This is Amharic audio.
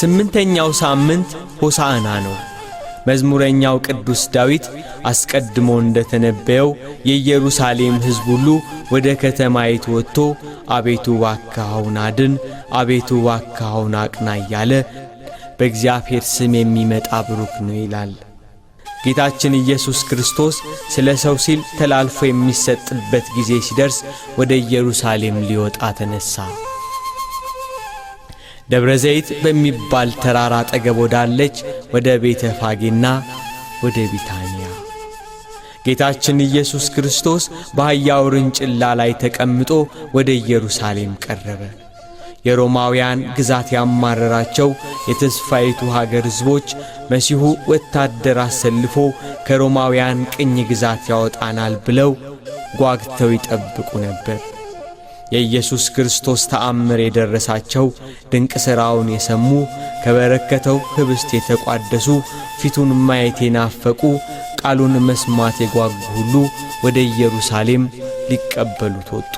የስምንተኛው ሳምንት ሆሳዕና ነው። መዝሙረኛው ቅዱስ ዳዊት አስቀድሞ እንደተነበየው የኢየሩሳሌም ሕዝብ ሁሉ ወደ ከተማይቱ ወጥቶ አቤቱ እባክህ አድን፣ አቤቱ እባክህ አቅና እያለ በእግዚአብሔር ስም የሚመጣ ብሩክ ነው ይላል። ጌታችን ኢየሱስ ክርስቶስ ስለ ሰው ሲል ተላልፎ የሚሰጥበት ጊዜ ሲደርስ ወደ ኢየሩሳሌም ሊወጣ ተነሳ። ደብረ ዘይት በሚባል ተራራ አጠገብ ወዳለች ወደ ቤተ ፋጌና ወደ ቢታንያ ጌታችን ኢየሱስ ክርስቶስ በአህያ ውርንጭላ ላይ ተቀምጦ ወደ ኢየሩሳሌም ቀረበ። የሮማውያን ግዛት ያማረራቸው የተስፋይቱ ሀገር ሕዝቦች መሲሁ ወታደር አሰልፎ ከሮማውያን ቅኝ ግዛት ያወጣናል ብለው ጓግተው ይጠብቁ ነበር። የኢየሱስ ክርስቶስ ተአምር የደረሳቸው ድንቅ ሥራውን የሰሙ ከበረከተው ኅብስት የተቋደሱ ፊቱን ማየት የናፈቁ ቃሉን መስማት የጓጉ ሁሉ ወደ ኢየሩሳሌም ሊቀበሉት ወጡ።